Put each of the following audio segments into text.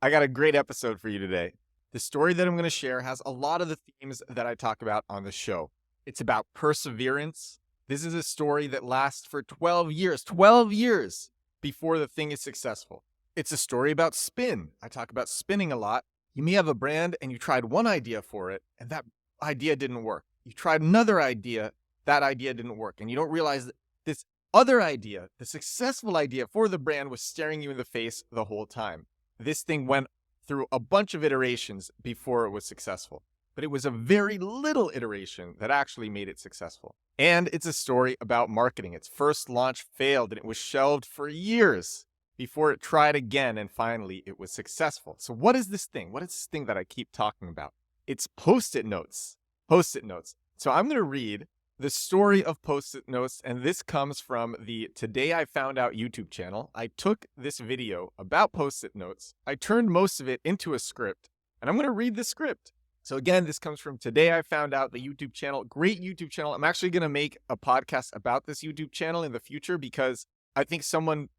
I got a great episode for you today. The story that I'm going to share has a lot of the themes that I talk about on the show. It's about perseverance. This is a story that lasts for 12 years before the thing is successful. It's a story about spin. I talk about spinning a lot. You may have a brand and you tried one idea for it, and that idea didn't work. You tried another idea, that idea didn't work. And you don't realize that this other idea, the successful idea for the brand, was staring you in the face the whole time. This thing went through a bunch of iterations before it was successful, but it was a very little iteration that actually made it successful. And it's a story about marketing. Its first launch failed and it was shelved for years before it tried again, and finally it was successful. So what is this thing? What is this thing that I keep talking about? It's Post-it notes. Post-it notes. So I'm going to read the story of Post-it notes, and this comes from the Today I Found Out YouTube channel. I took this video about Post-it notes, I turned most of it into a script, and I'm going to read the script. So again, this comes from Today I Found Out, the YouTube channel. Great YouTube channel. I'm actually going to make a podcast about this YouTube channel in the future because I think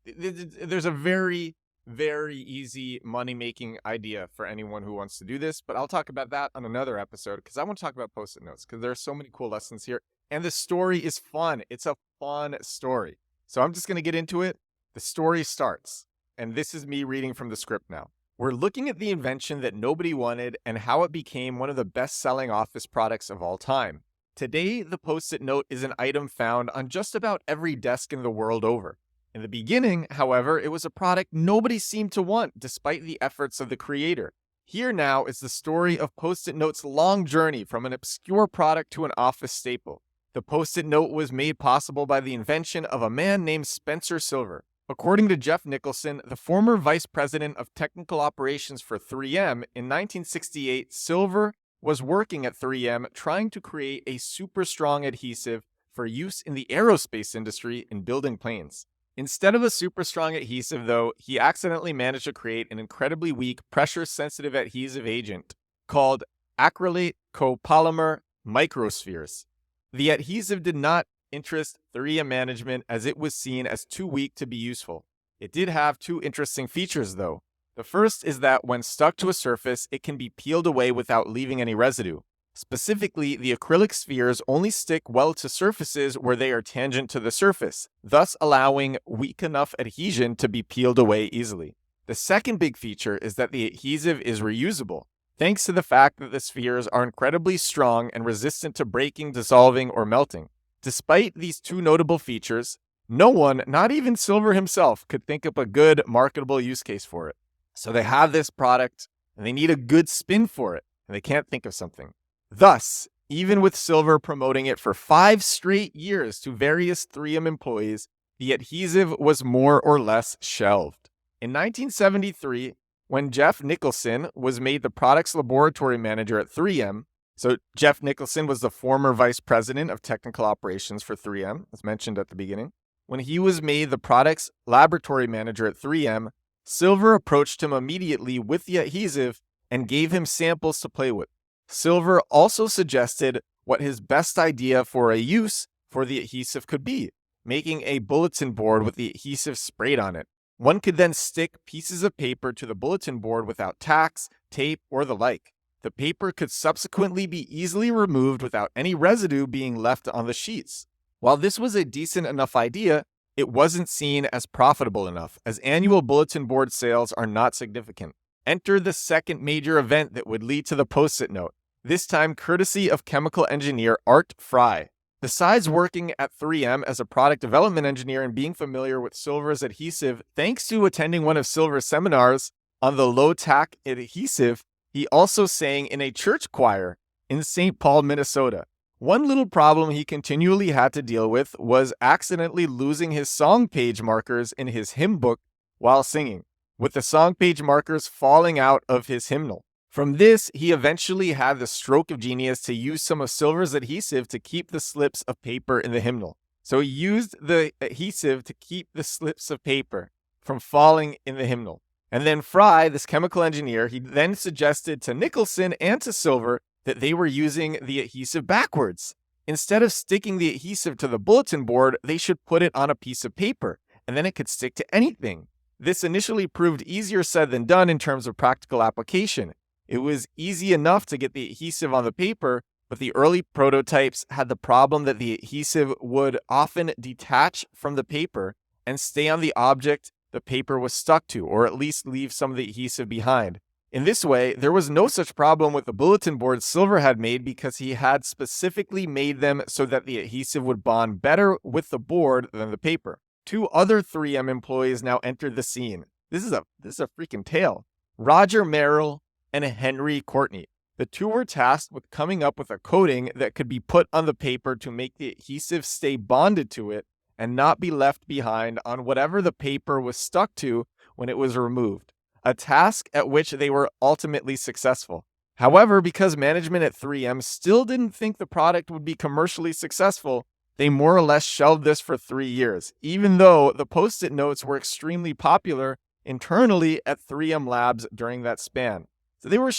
there's a very, very easy money-making idea for anyone who wants to do this, but I'll talk about that on another episode because I want to talk about Post-it notes because there are so many cool lessons here. And the story is fun. It's a fun story. So I'm just going to get into it. The story starts, and this is me reading from the script now. We're looking at the invention that nobody wanted and how it became one of the best-selling office products of all time. Today, the Post-it note is an item found on just about every desk in the world over. In the beginning, however, it was a product nobody seemed to want despite the efforts of the creator. Here now is the story of Post-it note's long journey from an obscure product to an office staple. The Post-it note was made possible by the invention of a man named Spencer Silver. According to Jeff Nicholson, the former vice president of technical operations for 3M, in 1968, Silver was working at 3M trying to create a super strong adhesive for use in the aerospace industry in building planes. Instead of a super strong adhesive, though, he accidentally managed to create an incredibly weak, pressure-sensitive adhesive agent called acrylate copolymer microspheres. The adhesive did not interest 3M management as it was seen as too weak to be useful. It did have two interesting features, though. The first is that when stuck to a surface, it can be peeled away without leaving any residue. Specifically, the acrylic spheres only stick well to surfaces where they are tangent to the surface, thus allowing weak enough adhesion to be peeled away easily. The second big feature is that the adhesive is reusable, thanks to the fact that the spheres are incredibly strong and resistant to breaking, dissolving, or melting. Despite these two notable features, no one, not even Silver himself, could think up a good marketable use case for it. So they have this product, and they need a good spin for it, and they can't think of something. Thus, even with Silver promoting it for 5 straight years to various 3M employees, the adhesive was more or less shelved. In 1973, when Jeff Nicholson was made the product's laboratory manager at 3M, so Jeff Nicholson was the former vice president of technical operations for 3M, as mentioned at the beginning. When he was made the product's laboratory manager at 3M, Silver approached him immediately with the adhesive and gave him samples to play with. Silver also suggested what his best idea for a use for the adhesive could be, making a bulletin board with the adhesive sprayed on it. One could then stick pieces of paper to the bulletin board without tacks, tape, or the like. The paper could subsequently be easily removed without any residue being left on the sheets. While this was a decent enough idea, it wasn't seen as profitable enough, as annual bulletin board sales are not significant. Enter the second major event that would lead to the Post-it note, this time courtesy of chemical engineer Art Fry. Besides working at 3M as a product development engineer and being familiar with Silver's adhesive, thanks to attending one of Silver's seminars on the low-tack adhesive, he also sang in a church choir in St. Paul, Minnesota. One little problem he continually had to deal with was accidentally losing his song page markers in his hymn book while singing, with the song page markers falling out of his hymnal. From this, he eventually had the stroke of genius to use some of Silver's adhesive to keep the slips of paper in the hymnal. So he used the adhesive to keep the slips of paper from falling in the hymnal. And then Fry, this chemical engineer, he then suggested to Nicholson and to Silver that they were using the adhesive backwards. Instead of sticking the adhesive to the bulletin board, they should put it on a piece of paper, and then it could stick to anything. This initially proved easier said than done in terms of practical application. It was easy enough to get the adhesive on the paper, but the early prototypes had the problem that the adhesive would often detach from the paper and stay on the object the paper was stuck to, or at least leave some of the adhesive behind. In this way, there was no such problem with the bulletin boards Silver had made because he had specifically made them so that the adhesive would bond better with the board than the paper. Two other 3M employees now entered the scene. This is a freaking tale. Roger Merrill and Henry Courtney. The two were tasked with coming up with a coating that could be put on the paper to make the adhesive stay bonded to it and not be left behind on whatever the paper was stuck to when it was removed, a task at which they were ultimately successful. However, because management at 3M still didn't think the product would be commercially successful, they more or less shelved this for 3 years, even though the Post-it notes were extremely popular internally at 3M Labs during that span. So they were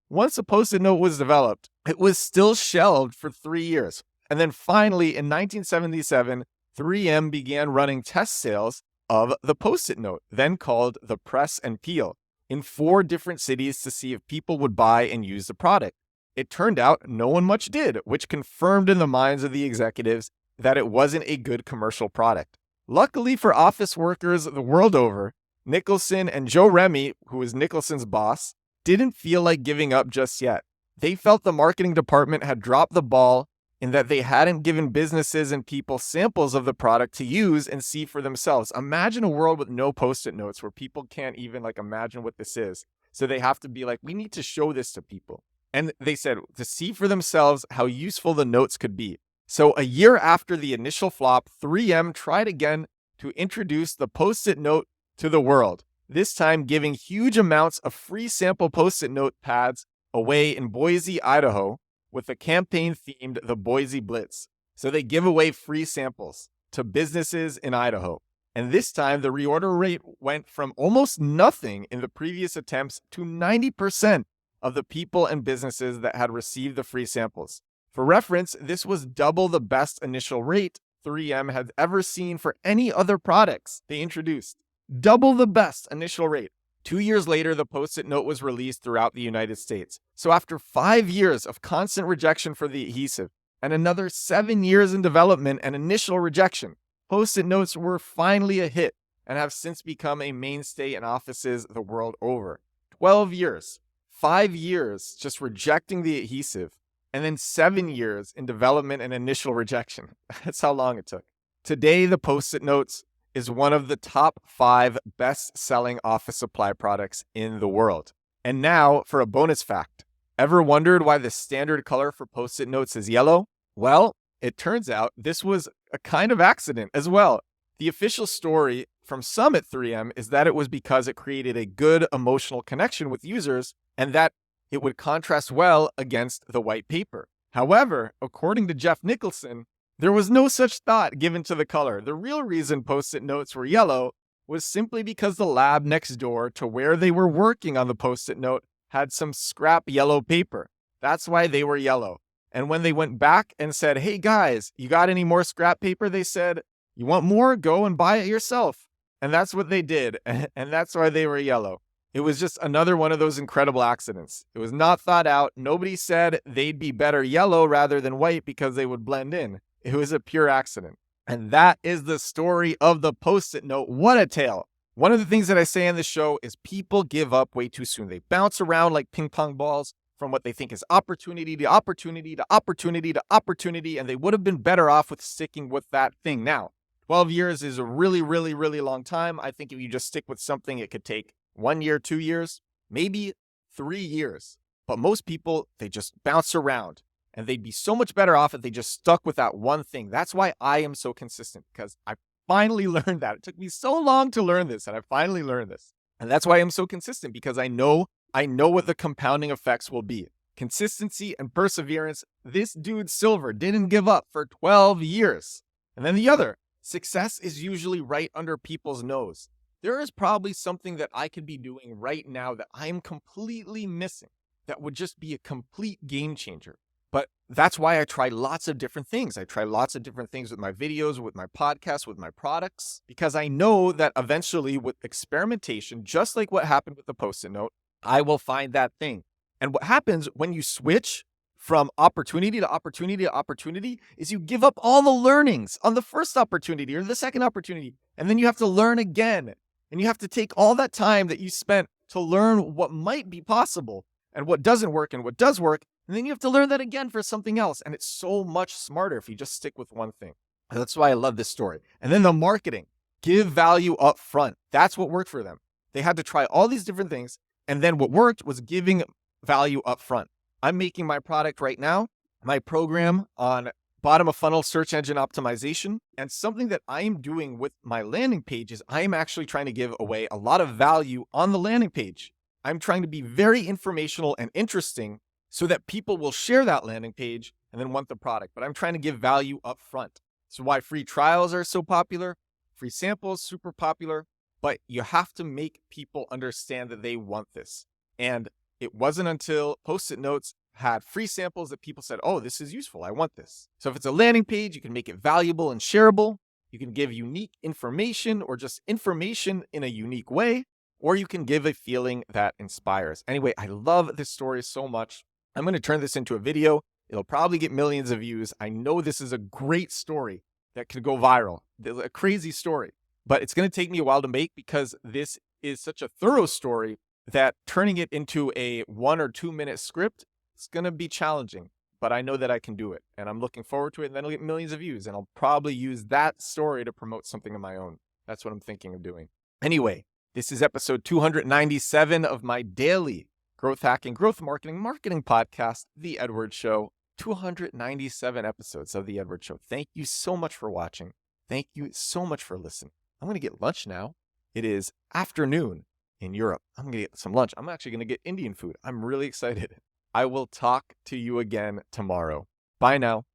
once a Post-it note was developed, it was still shelved for 3 years. And then finally, in 1977, 3M began running test sales of the Post-it note, then called the Press and Peel, in 4 different cities to see if people would buy and use the product. It turned out no one much did, which confirmed in the minds of the executives that it wasn't a good commercial product. Luckily for office workers the world over, Nicholson and Joe Remy, who was Nicholson's boss, didn't feel like giving up just yet. They felt the marketing department had dropped the ball in that they hadn't given businesses and people samples of the product to use and see for themselves. Imagine a world with no Post-it notes where people can't even imagine what this is. So they have to be we need to show this to people. And they said to see for themselves how useful the notes could be. So a year after the initial flop, 3M tried again to introduce the Post-it note to the world, this time giving huge amounts of free sample Post-it note pads away in Boise, Idaho, with a campaign themed the Boise Blitz. So they give away free samples to businesses in Idaho. And this time the reorder rate went from almost nothing in the previous attempts to 90% of the people and businesses that had received the free samples. For reference, this was double the best initial rate 3M had ever seen for any other products they introduced. Double the best initial rate. 2 years later, the Post-it note was released throughout the United States. So after 5 years of constant rejection for the adhesive, and another 7 years in development and initial rejection, Post-it notes were finally a hit and have since become a mainstay in offices the world over. 12 years. 5 years just rejecting the adhesive, and then 7 years in development and initial rejection. That's how long it took. Today, the Post-it notes is one of the top 5 best-selling office supply products in the world. And now for a bonus fact. Ever wondered why the standard color for Post-it notes is yellow? Well, it turns out this was a kind of accident as well. The official story from some at 3M is that it was because it created a good emotional connection with users and that it would contrast well against the white paper. However, according to Jeff Nicholson, there was no such thought given to the color. The real reason Post-it notes were yellow was simply because the lab next door to where they were working on the Post-it note had some scrap yellow paper. That's why they were yellow. And when they went back and said, "Hey guys, you got any more scrap paper?" They said, "You want more? Go and buy it yourself." And that's what they did. And that's why they were yellow. It was just another one of those incredible accidents. It was not thought out. Nobody said they'd be better yellow rather than white because they would blend in. It was a pure accident. And that is the story of the Post-it note. What a tale. One of the things that I say on this show is people give up way too soon. They bounce around like ping pong balls from what they think is opportunity to opportunity to opportunity to opportunity, and they would have been better off with sticking with that thing. Now, 12 years is a really, really, really long time. I think if you just stick with something, it could take 1 year, 2 years, maybe 3 years. But most people, they just bounce around. And they'd be so much better off if they just stuck with that one thing. That's why I am so consistent, because I finally learned that. It took me so long to learn this, and I finally learned this. And that's why I'm so consistent, because I know what the compounding effects will be. Consistency and perseverance. This dude Silver didn't give up for 12 years. And then the other, success is usually right under people's nose. There is probably something that I could be doing right now that I am completely missing that would just be a complete game changer. But that's why I try lots of different things. I try lots of different things with my videos, with my podcasts, with my products, because I know that eventually with experimentation, just like what happened with the Post-it note, I will find that thing. And what happens when you switch from opportunity to opportunity to opportunity is you give up all the learnings on the first opportunity or the second opportunity, and then you have to learn again. And you have to take all that time that you spent to learn what might be possible and what doesn't work and what does work. And then you have to learn that again for something else. And it's so much smarter if you just stick with one thing. And that's why I love this story. And then the marketing, give value up front. That's what worked for them. They had to try all these different things. And then what worked was giving value up front. I'm making my product right now, my program on bottom of funnel search engine optimization. And something that I am doing with my landing page is I am actually trying to give away a lot of value on the landing page. I'm trying to be very informational and interesting so that people will share that landing page and then want the product. But I'm trying to give value up front. So why free trials are so popular, free samples, super popular, but you have to make people understand that they want this. And it wasn't until Post-it notes had free samples that people said, oh, this is useful. I want this. So if it's a landing page, you can make it valuable and shareable. You can give unique information or just information in a unique way, or you can give a feeling that inspires. Anyway, I love this story so much. I'm going to turn this into a video. It'll probably get millions of views. I know this is a great story that could go viral. A crazy story, but it's going to take me a while to make because this is such a thorough story that turning it into a 1 or 2 minute script, it's going to be challenging, but I know that I can do it and I'm looking forward to it. And then it'll get millions of views and I'll probably use that story to promote something of my own. That's what I'm thinking of doing. Anyway, this is episode 297 of my daily growth hacking, growth marketing podcast, The Edward Show. 297 episodes of The Edward Show. Thank you so much for watching. Thank you so much for listening. I'm going to get lunch now. It is afternoon in Europe. I'm going to get some lunch. I'm actually going to get Indian food. I'm really excited. I will talk to you again tomorrow. Bye now.